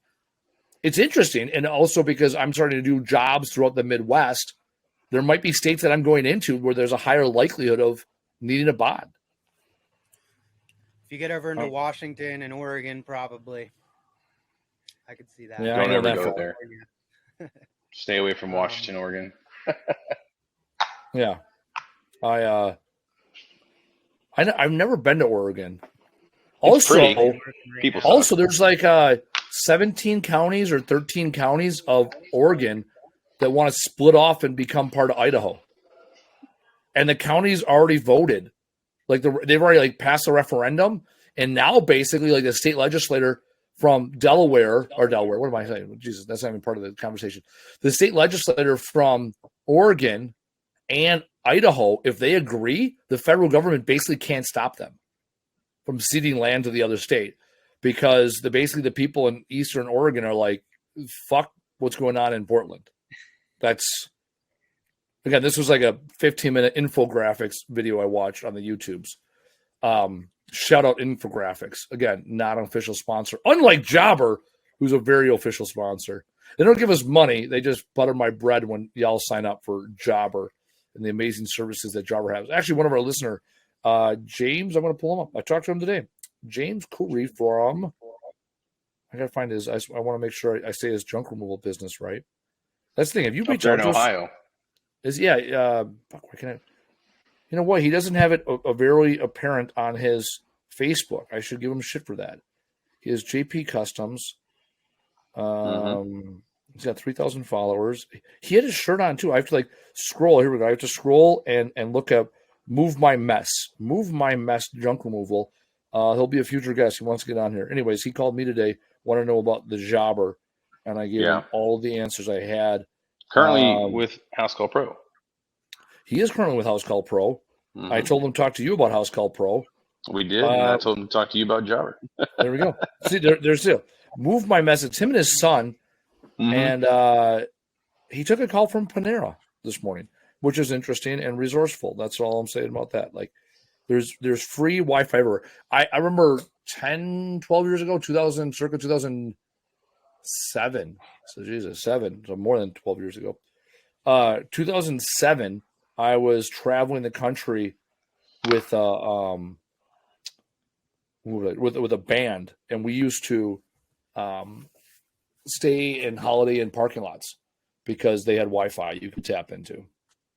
It's interesting, and also because I'm starting to do jobs throughout the Midwest, there might be states that I'm going into where there's a higher likelihood of needing a bond. If you get over into Washington and Oregon, probably I could see that. Yeah, don't ever go there. Stay away from Washington, Oregon. Yeah, I've never been to Oregon. Also, there's like 17 counties or 13 counties of Oregon that want to split off and become part of Idaho. And the counties already voted. Like, they've already like passed a referendum. And now basically, like, the state legislator from Delaware, what am I saying? Jesus, that's not even part of the conversation. The state legislator from Oregon and Idaho, if they agree, the federal government basically can't stop them from ceding land to the other state, because basically the people in Eastern Oregon are like, fuck what's going on in Portland. Again, this was like a 15-minute infographics video I watched on the YouTubes. Shout out Infographics. Again, not an official sponsor. Unlike Jobber, who's a very official sponsor. They don't give us money. They just butter my bread when y'all sign up for Jobber and the amazing services that Jobber has. Actually, one of our listener, James, I'm going to pull him up. I talked to him today. James Coury from, I got to find his, I want to make sure I say his junk removal business right. That's the thing. Have you reached out in Ohio? Why can't I? You know what? He doesn't have it a very apparent on his Facebook. I should give him shit for that. He has JP Customs. He's got 3,000 followers. He had his shirt on too. I have to scroll. Here we go. I have to scroll and look up Move My Mess junk removal. He'll be a future guest. He wants to get on here. Anyways, he called me today. Want to know about the jobber, and I gave him all the answers I had. Currently with House Call Pro. He is currently with House Call Pro. I told him to talk to you about House Call Pro. We did, and I told him to talk to you about jobber. There we go. See, there's still Move My Mess. It's him and his son. And he took a call from Panera this morning, which is interesting and resourceful. That's all I'm saying about that. There's free Wi-Fi everywhere. I remember 10, 12 years ago, circa 2007. So Jesus, so more than 12 years ago. 2007, I was traveling the country with a band, and we used to stay in Holiday Inn parking lots because they had Wi-Fi you could tap into.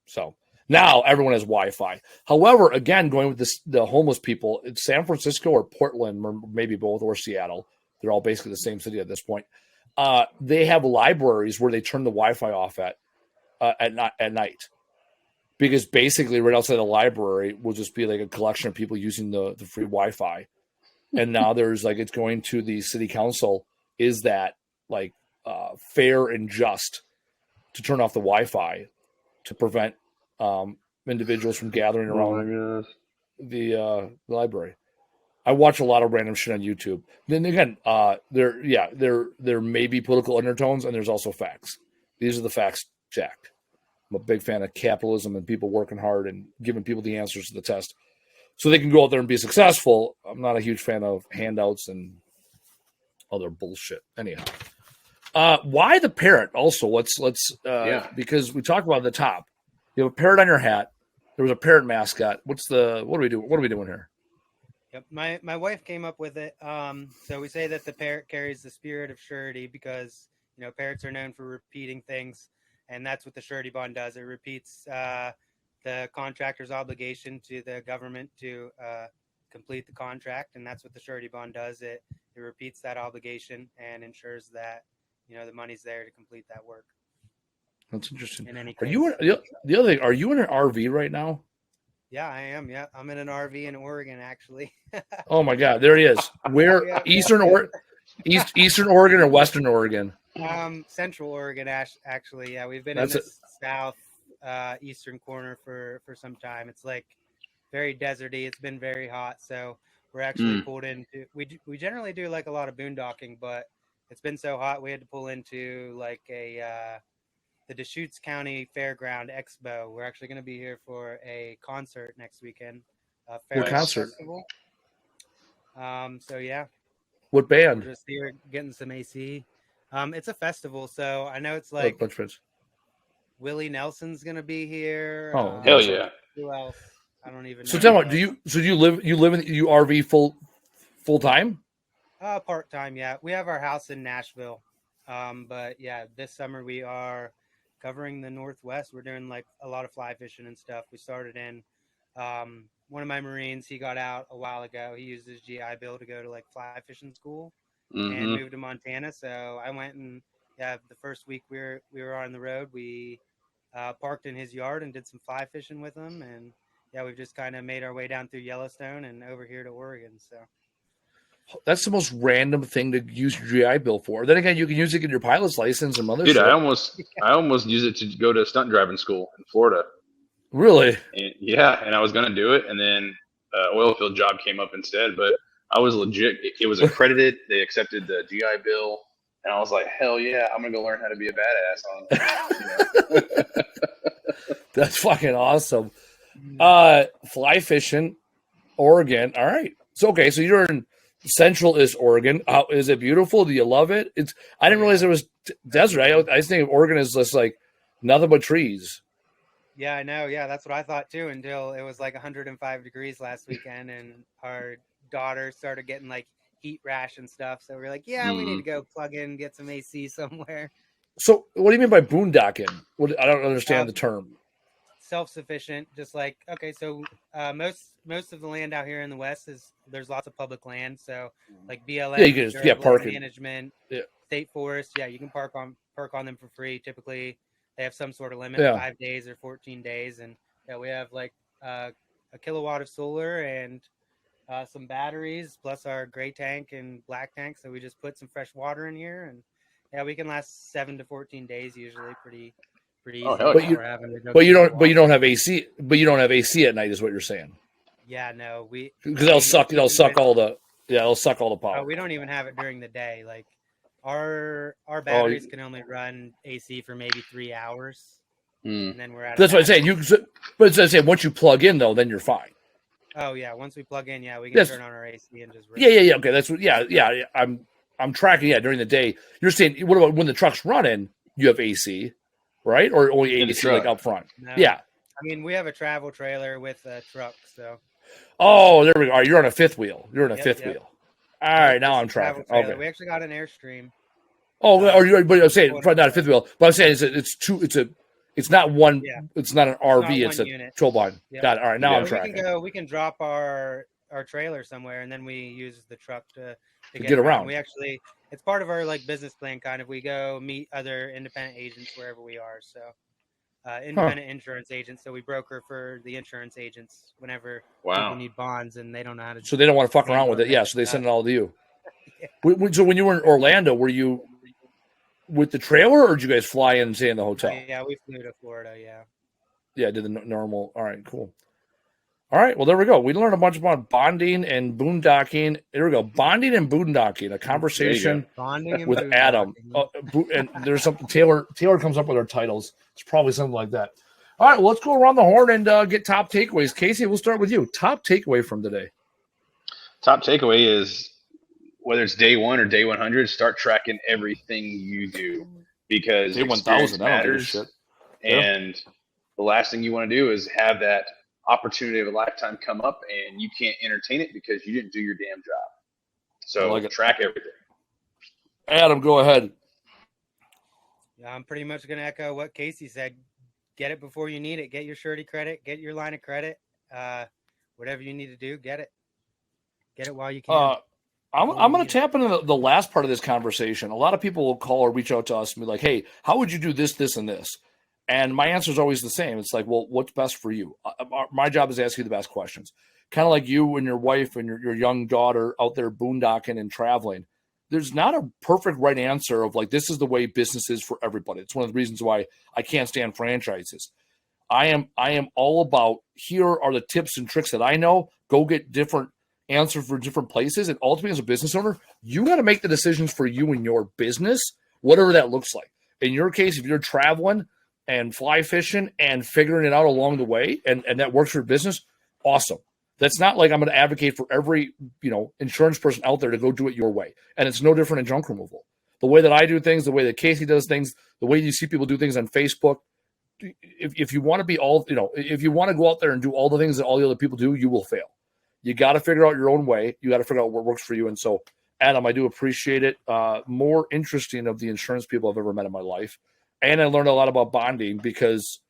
So now everyone has Wi-Fi. However, again, going with the homeless people in San Francisco or Portland, or maybe both, or Seattle, they're all basically the same city at this point. They have libraries where they turn the Wi-Fi off at night, because basically right outside the library will just be a collection of people using the free Wi-Fi. And now there's it's going to the city council. Is that fair and just to turn off the Wi-Fi to prevent individuals from gathering around the library? I watch a lot of random shit on YouTube. Then again, there may be political undertones, and there's also facts. These are the facts, Jack. I'm a big fan of capitalism and people working hard and giving people the answers to the test so they can go out there and be successful. I'm not a huge fan of handouts and other bullshit. Anyhow, why the parrot? Also, let's because we talked about at the top. You have a parrot on your hat. There was a parrot mascot. What are we doing? What are we doing here? Yep, my wife came up with it. So we say that the parrot carries the spirit of surety because parrots are known for repeating things, and that's what the surety bond does. It repeats the contractor's obligation to the government to complete the contract, and that's what the surety bond does. It repeats that obligation and ensures that the money's there to complete that work. That's interesting. In any are case. you the other thing? Are you in an RV right now? Yeah, I am. Yeah, I'm in an RV in Oregon, actually. Oh my God, there he is. Where Eastern Oregon or Western Oregon? Central Oregon, actually. Yeah, we've been in the south eastern corner for some time. It's very deserty. It's been very hot, so we're actually pulled into. We generally do a lot of boondocking, but it's been so hot we had to pull into the Deschutes County Fairground Expo. We're actually going to be here for a concert next weekend. What concert? Festival. So yeah. What band? We're just here getting some AC. It's a festival, so I know it's Willie Nelson's going to be here. Oh, hell yeah! Who else? I don't even know. So tell me, do you live in you RV full time? Part time, yeah. We have our house in Nashville, but yeah, this summer we are covering the Northwest. We're doing a lot of fly fishing and stuff. We started in one of my Marines. He got out a while ago. He used his GI Bill to go to fly fishing school and moved to Montana. So I went and the first week we were on the road. We parked in his yard and did some fly fishing with him, and we've just kind of made our way down through Yellowstone and over here to Oregon. So that's the most random thing to use your GI Bill for. Then again, you can use it in your pilot's license and other shit. I almost use it to go to stunt driving school in Florida. Really? And I was going to do it, and then oil field job came up instead. But I was legit. It was accredited. They accepted the GI Bill, and I was like, hell yeah, I'm going to go learn how to be a badass on. That's fucking awesome. Fly fishing, Oregon. All right. So okay, so you're in Central Oregon. Is it beautiful? Do you love it? I didn't realize it was desert. I just think of Oregon as just nothing but trees. Yeah, I know. Yeah, that's what I thought too until it was 105 degrees last weekend, and our daughter started getting heat rash and stuff. So we're we need to go plug in, get some AC somewhere. So what do you mean by boondocking? I don't understand the term. self-sufficient. Just like, okay, so most of the land out here in the West there's lots of public land. So like BLM, Yeah, you can just park management, state forest. Yeah, you can park on them for free. Typically, they have some sort of limit, 5 days or 14 days, and we have like a kilowatt of solar and some batteries, plus our gray tank and black tank. So we just put some fresh water in here, and we can last 7 to 14 days usually, pretty easy. Oh, hell yeah. But you don't have AC. But you don't have AC at night, is what you're saying. Yeah, no, because it'll suck all the power. We don't even have it during the day. Like our batteries can only run AC for maybe 3 hours, and then we're out. That's what I'm saying. But as I say, once you plug in though, then you're fine. Oh yeah, once we plug in, we can turn on our AC and just. Yeah. Okay, that's what. Yeah. I'm tracking. Yeah, during the day, you're saying. What about when the truck's running? You have AC, right? Or only AC like up front? No. Yeah. I mean, we have a travel trailer with a truck, so. Oh, there we go. All right, you're on a fifth wheel. You're on a fifth wheel. All right, now I'm tracking. Okay. We actually got an Airstream. Oh, but I'm saying probably not a fifth wheel. But I'm saying it's not one. Yeah. It's not an RV. It's a control line. Yep. Got it. All right, now I'm tracking. We can drop our trailer somewhere, and then we use the truck to get around. We actually, it's part of our like business plan. Kind of, we go meet other independent agents wherever we are. So. Independent insurance agents, so we broker for the insurance agents whenever people need bonds and they don't know how to. So they don't want to fuck around with it. Yeah, so they send it all to you. So when you were in Orlando, were you with the trailer, or did you guys fly in and stay in the hotel? Yeah, we flew to Florida. Yeah, did the normal. All right, cool. All right, well there we go. We learned a bunch about bonding and boondocking. Here we go, bonding and boondocking. A conversation with Adam. And there's something Taylor comes up with our titles. It's probably something like that. All right, well, let's go around the horn and get top takeaways. Casey, we'll start with you. Top takeaway from today. Top takeaway is whether it's day 1 or day 100, start tracking everything you do because day 1,000 matters. And the last thing you want to do is have that opportunity of a lifetime come up and you can't entertain it because you didn't do your damn job. So track everything. Adam, go ahead. Yeah, I'm pretty much going to echo what Casey said. Get it before you need it. Get your surety credit. Get your line of credit. Whatever you need to do, get it. Get it while you can. I'm going to tap into the last part of this conversation. A lot of people will call or reach out to us and be like, hey, how would you do this, this, and this? And my answer is always the same. It's like, well, what's best for you? My job is to ask you the best questions. Kind of like you and your wife and your young daughter out there boondocking and traveling. There's not a perfect right answer of like, this is the way business is for everybody. It's one of the reasons why I can't stand franchises. I am all about, here are the tips and tricks that I know. Go get different answers for different places. And ultimately, as a business owner, you got to make the decisions for you and your business, whatever that looks like. In your case, if you're traveling and fly fishing and figuring it out along the way, and that works for your business, awesome. That's not like I'm going to advocate for every, insurance person out there to go do it your way. And it's no different in junk removal. The way that I do things, the way that Casey does things, the way you see people do things on Facebook, if you want to be if you want to go out there and do all the things that all the other people do, you will fail. You got to figure out your own way. You got to figure out what works for you. And so, Adam, I do appreciate it. More interesting of the insurance people I've ever met in my life. And I learned a lot about bonding because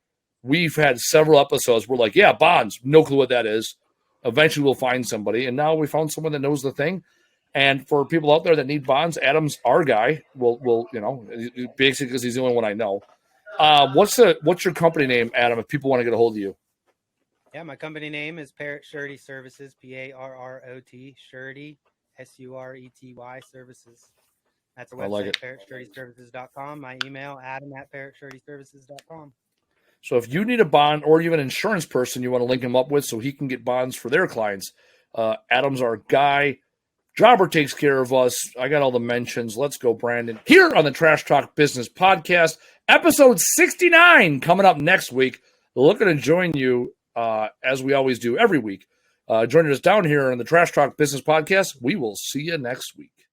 we've had several episodes where like, yeah, bonds, no clue what that is. Eventually we'll find somebody. And now we found someone that knows the thing. And for people out there that need bonds, Adam's our guy. We'll basically because he's the only one I know. What's your company name, Adam, if people want to get a hold of you? Yeah, my company name is Parrot Surety Services, Parrot, Surety, Surety Services. That's our website, parrotsuretyservices.com. My email, adam@parrotsuretyservices.com. So if you need a bond or you're an insurance person you want to link him up with so he can get bonds for their clients, Adam's our guy. Jobber takes care of us. I got all the mentions. Let's go, Brandon. Here on the Trash Talk Business Podcast, episode 69 coming up next week. Looking to join you as we always do every week. Joining us down here on the Trash Talk Business Podcast. We will see you next week.